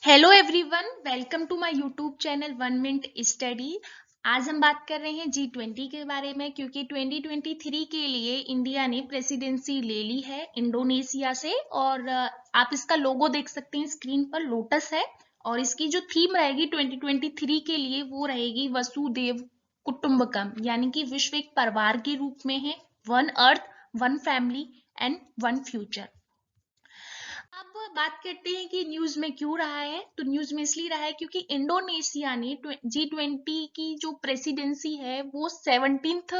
Hello everyone, welcome to my YouTube channel 1 minute study. आज हम बात कर रहे हैं G20 के बारे में, क्योंकि 2023 के लिए इंडिया ने प्रेसिडेंसी ले ली है इंडोनेशिया से। और आप इसका लोगो देख सकते हैं स्क्रीन पर, लोटस है। और इसकी जो थीम रहेगी 2023 के लिए वो रहेगी वसुदेव कुटुंबकम, यानी कि विश्व एक परिवार के रूप में है। One earth, one family and one future. अब बात करते हैं कि न्यूज में क्यों रहा है। तो न्यूज में इसलिए रहा है क्योंकि इंडोनेशिया ने G20 की जो प्रेसिडेंसी है वो 17th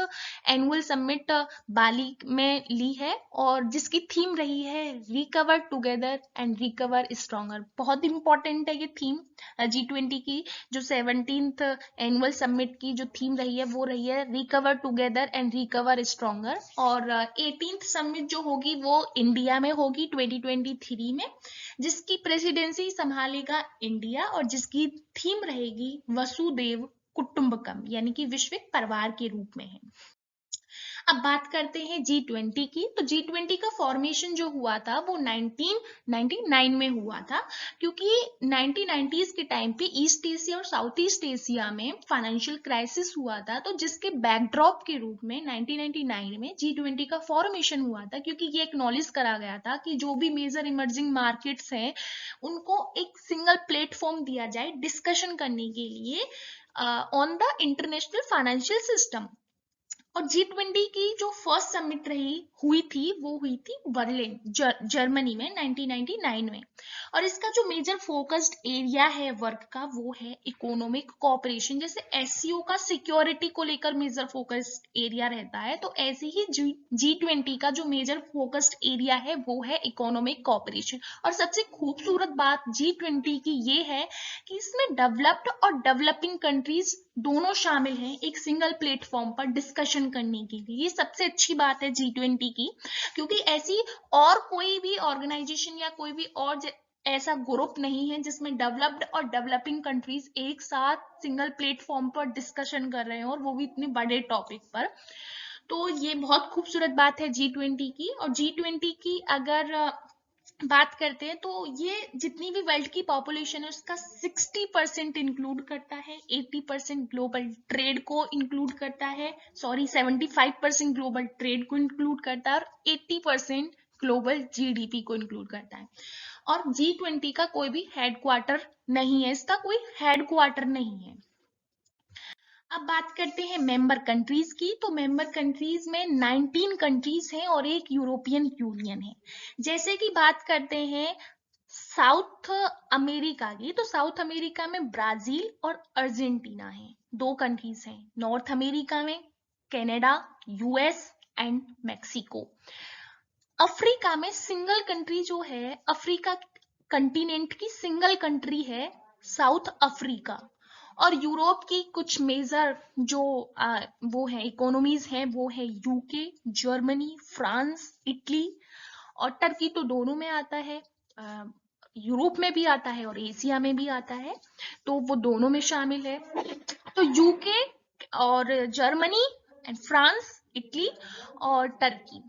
एनुअल समिट बाली में ली है, और जिसकी थीम रही है recover together and recover stronger. बहुत इंपॉर्टेंट है ये थीम। G20 की जो 17th एनुअल समिट की जो थीम रही है वो रही है recover together and recover stronger. और 18th समिट जो होगी वो इंडिया में होगी 2023 में, जिसकी प्रेसिडेंसी संभालेगा इंडिया और जिसकी थीम रहेगी वसुदेव कुटुंबकम, यानी कि विश्व एक परिवार के रूप में है। अब बात करते हैं G20 की। तो G20 का फॉर्मेशन जो हुआ था वो 1999 में हुआ था, क्योंकि 1990s के टाइम पे ईस्ट एशिया और साउथ ईस्ट एशिया में फाइनेंशियल क्राइसिस हुआ था। तो जिसके बैकड्रॉप के रूप में 1999 में G20 का फॉर्मेशन हुआ था, क्योंकि ये एक्नॉलेज करा गया था कि जो भी मेजर इमर्जिंग मार्केट्स हैं उनको एक सिंगल प्लेटफॉर्म दिया जाए डिस्कशन करने के लिए on the international financial system. और G20 की जो फर्स्ट समिट हुई थी वो हुई थी बर्लिन जर्मनी में 1999 में। और इसका जो मेजर फोकस्ड एरिया है वर्क का वो है इकोनॉमिक कोऑपरेशन। जैसे एससीओ का सिक्योरिटी को लेकर मेजर फोकस्ड एरिया रहता है, तो ऐसे ही G20 का जो मेजर फोकस्ड एरिया है वो है इकोनॉमिक कोऑपरेशन। और सबसे खूबसूरत बात G20 की ये है कि इसमें डेवलप्ड और डेवलपिंग कंट्रीज दोनों शामिल हैं एक सिंगल प्लेटफॉर्म पर डिस्कशन करने के लिए। ये सबसे अच्छी बात है G20 की, क्योंकि ऐसी और कोई भी ऑर्गेनाइजेशन या कोई भी और ऐसा ग्रुप नहीं है जिसमें डेवलप्ड और डेवलपिंग कंट्रीज एक साथ सिंगल प्लेटफॉर्म पर डिस्कशन कर रहे हैं, और वो भी इतने बड़े टॉपिक पर। तो ये बहुत खूबसूरत बात है G20 की। और G20 की अगर बात करते हैं तो ये जितनी भी वर्ल्ड की पॉपुलेशन है उसका 60% इंक्लूड करता है, 80% ग्लोबल ट्रेड को इंक्लूड करता है, सॉरी 75% ग्लोबल ट्रेड को इंक्लूड करता है, और 80% ग्लोबल जीडीपी को इंक्लूड करता है। और G20 का कोई भी हेडक्वार्टर नहीं है, इसका कोई हेडक्वार्टर नहीं है। अब बात करते हैं मेंबर कंट्रीज की। तो मेंबर कंट्रीज में 19 कंट्रीज हैं और एक यूरोपियन यूनियन है। जैसे कि बात करते हैं साउथ अमेरिका की, तो साउथ अमेरिका में ब्राजील और अर्जेंटीना है, दो कंट्रीज हैं। नॉर्थ अमेरिका में Canada, US and Mexico. Africa में सिंगल कंट्री जो है, अफ्रीका कंटिनेंट की सिंगल कंट्री है साउथ अफ्रीका। और यूरोप की कुछ मेजर जो वो है इकोनॉमीज हैं वो है यूके, जर्मनी, फ्रांस, इटली और टर्की। तो दोनों में आता है, यूरोप में भी आता है और एशिया में भी आता है, तो वो दोनों में शामिल है। तो यूके और जर्मनी एंड फ्रांस, इटली और टर्की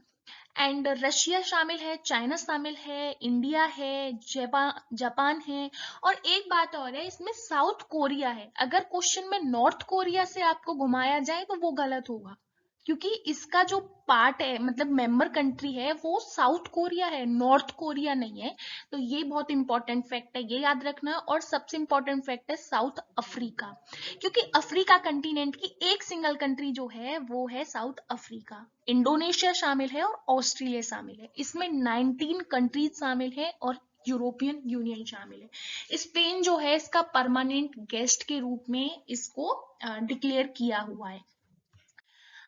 एंड रशिया शामिल है, चाइना शामिल है, इंडिया है, जापान है। और एक बात और है, इसमें साउथ कोरिया है। अगर क्वेश्चन में नॉर्थ कोरिया से आपको घुमाया जाए तो वो गलत होगा, क्योंकि इसका जो पार्ट है मतलब मेंबर कंट्री है वो साउथ कोरिया है, नॉर्थ कोरिया नहीं है। तो ये बहुत इंपॉर्टेंट फैक्ट है, ये याद रखना। और सबसे इंपॉर्टेंट फैक्ट है साउथ अफ्रीका, क्योंकि अफ्रीका कंटिनेंट की एक सिंगल कंट्री जो है वो है साउथ अफ्रीका। इंडोनेशिया शामिल है और ऑस्ट्रेलिया शामिल है। इसमें 19 कंट्रीज शामिल है और यूरोपियन यूनियन शामिल है। स्पेन जो है इसका परमानेंट गेस्ट के रूप में इसको डिक्लेयर किया हुआ है।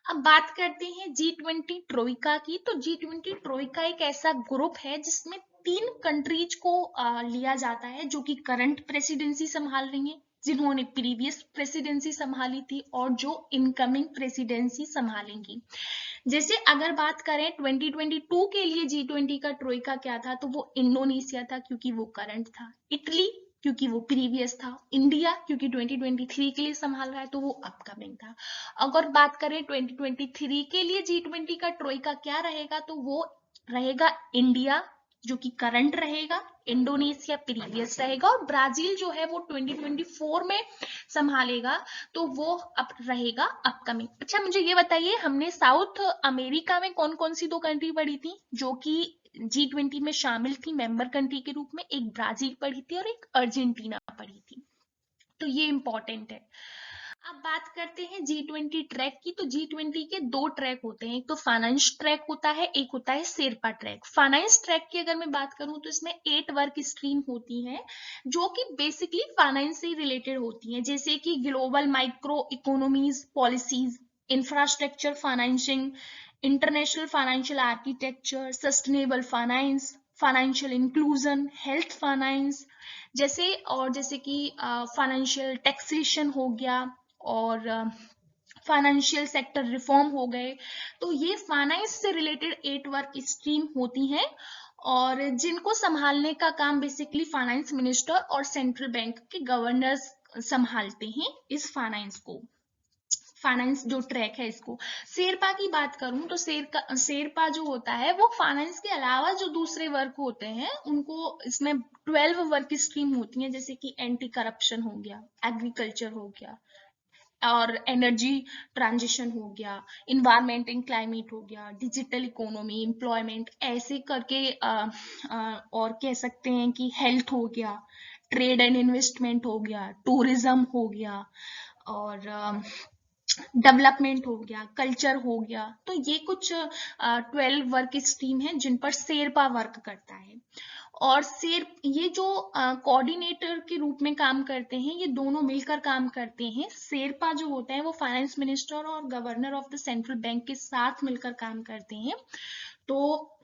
अब बात करते हैं G20 ट्रोइका की। तो G20 ट्रोइका एक ऐसा ग्रुप है जिसमें 3 कंट्रीज को लिया जाता है जो कि करंट प्रेसिडेंसी संभाल रही हैं, जिन्होंने प्रीवियस प्रेसिडेंसी संभाली थी और जो इनकमिंग प्रेसिडेंसी संभालेंगी। जैसे अगर बात करें 2022 के लिए G20 का ट्रोइका क्या था, तो वो इंडोनेशिया था क्योंकि वो करंट था, इटली क्योंकि वो प्रीवियस था, इंडिया क्योंकि 2023 के लिए संभाल रहा है तो वो अपकमिंग था। अगर बात करें 2023 के लिए G20 का ट्रोइका क्या रहेगा, तो वो रहेगा इंडिया, जो कि करंट रहेगा, इंडोनेशिया प्रीवियस रहेगा, और ब्राजील जो है वो 2024 में संभालेगा, तो वो अब रहेगा अपकमिंग। अच्छा मुझे ये बताइए, हमने साउथ अमेरिका में कौन कौन सी 2 कंट्री पढ़ी थी जो कि G20 में शामिल थी मेंबर कंट्री के रूप में? एक ब्राजील पढ़ी थी और एक अर्जेंटीना पढ़ी थी, तो ये इंपॉर्टेंट है। अब बात करते हैं G20 ट्रैक की। तो G20 के 2 ट्रैक होते हैं, एक तो फाइनेंस ट्रैक होता है, एक होता है शेरपा ट्रैक। फाइनेंस ट्रैक की अगर मैं बात करूं तो इसमें 8 वर्क स्ट्रीम होती हैं जो कि बेसिकली फाइनेंस से रिलेटेड होती हैं, जैसे कि global micro economies policies, infrastructure financing, international financial architecture, sustainable finance, financial inclusion, health finance, जैसे कि फाइनेंशियल टैक्सेशन हो गया, और फाइनेंशियल सेक्टर रिफॉर्म हो गए। तो ये फाइनेंस से रिलेटेड 8 वर्क स्ट्रीम होती हैं, और जिनको संभालने का काम बेसिकली फाइनेंस मिनिस्टर और सेंट्रल बैंक के गवर्नर्स संभालते हैं इस फाइनेंस को, फाइनेंस जो ट्रैक है इसको। शेरपा की बात करूं तो शेरपा जो होता है वो फाइनेंस के अलावा जो दूसरे वर्क होते हैं उनको, इसमें 12 वर्क स्ट्रीम होती हैं, जैसे कि एंटी करप्शन हो गया, एग्रीकल्चर हो गया, और एनर्जी ट्रांजिशन हो गया, इन्वायरमेंट एंड क्लाइमेट हो गया, डिजिटल इकोनॉमी, एम्प्लॉयमेंट, ऐसे करके और कह सकते हैं कि हेल्थ हो गया, ट्रेड एंड इन्वेस्टमेंट हो गया, टूरिज्म हो गया, और डेवलपमेंट हो गया, कल्चर हो गया। तो ये कुछ 12 वर्क स्ट्रीम है जिन पर शेरपा वर्क करता है। और ये जो कोऑर्डिनेटर के रूप में काम करते हैं, ये दोनों मिलकर काम करते हैं। शेरपा जो होता है वो फाइनेंस मिनिस्टर और governor of the central bank के साथ मिलकर काम करते हैं। तो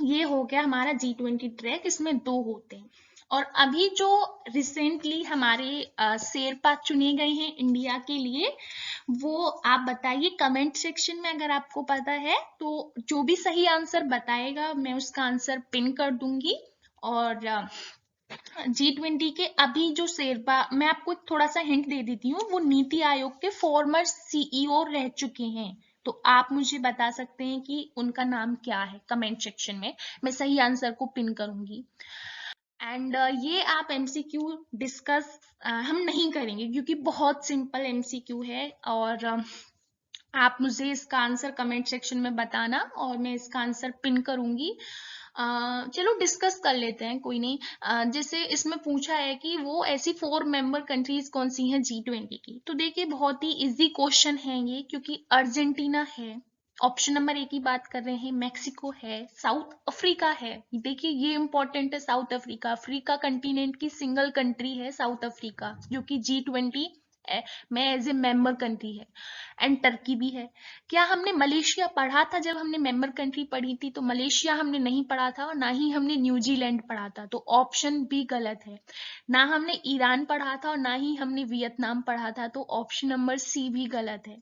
ये हो गया हमारा G20 ट्रैक, इसमें 2 होते हैं। और अभी जो रिसेंटली हमारे शेरपा चुने गए हैं इंडिया के लिए, वो आप बताइए कमेंट सेक्शन में, अगर आपको पता है तो जो भी सही आंसर बताएगा मैं उसका आंसर पिन कर दूंगी। और G20 के अभी जो शेरपा, मैं आपको थोड़ा सा हिंट दे देती हूँ, वो नीति आयोग के फॉर्मर CEO रह चुके हैं। तो आप मुझे बता सकते हैं कि उनका नाम क्या है कमेंट सेक्शन में, मैं सही आंसर को पिन करूंगी। एंड ये आप MCQ डिस्कस हम नहीं करेंगे क्योंकि बहुत सिंपल MCQ है, और आप मुझे इसका आंसर कमेंट सेक्शन में बताना और मैं इसका आंसर पिन करूंगी। चलो डिस्कस कर लेते हैं, कोई नहीं। जैसे इसमें पूछा है कि वो ऐसी 4 मेंबर कंट्रीज कौन सी हैं G20 की, तो देखिए बहुत ही इजी क्वेश्चन है ये, क्योंकि अर्जेंटीना है, ऑप्शन नंबर 1 की बात कर रहे हैं, मैक्सिको है, साउथ अफ्रीका है। देखिए ये इंपॉर्टेंट है, साउथ अफ्रीका, अफ्रीका कंटिनेंट की सिंगल कंट्री है साउथ अफ्रीका, जो कि G20 में एज ए मेंबर कंट्री है। एंड टर्की भी है। क्या हमने मलेशिया पढ़ा था जब हमने मेंबर कंट्री पढ़ी थी? तो मलेशिया हमने नहीं पढ़ा था, और ना ही हमने न्यूजीलैंड पढ़ा था, तो ऑप्शन बी गलत है। ना हमने ईरान पढ़ा था और ना ही हमने वियतनाम पढ़ा था, तो ऑप्शन नंबर सी भी गलत है।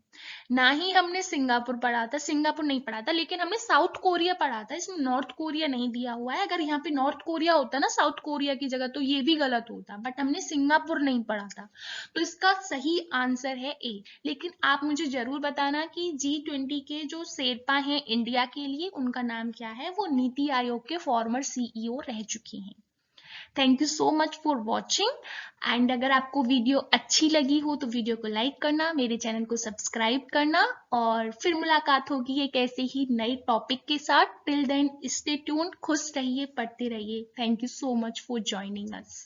ना ही हमने सिंगापुर पढ़ा था, सिंगापुर नहीं पढ़ा था, लेकिन हमने साउथ कोरिया पढ़ा था, इसमें नॉर्थ कोरिया नहीं दिया हुआ है। अगर यहाँ पे नॉर्थ कोरिया होता ना साउथ कोरिया की जगह, तो ये भी गलत होता, बट हमने सिंगापुर नहीं पढ़ा था। तो इसका सही आंसर है ए। लेकिन आप मुझे जरूर बताना कि G20 के जो शेरपा हैं इंडिया के लिए, उनका नाम क्या है। वो नीति आयोग के फॉर्मर CEO रह चुकी हैं। Thank you so much for watching. And अगर आपको वीडियो अच्छी लगी हो तो वीडियो को लाइक करना, मेरे चैनल को सब्सक्राइब करना, और फिर मुलाकात होगी एक ऐसे ही नए टॉपिक के साथ। टिल देन स्टे ट्यून्ड, खुश रहिए, पढ़ते रहिए। Thank you so much for joining us.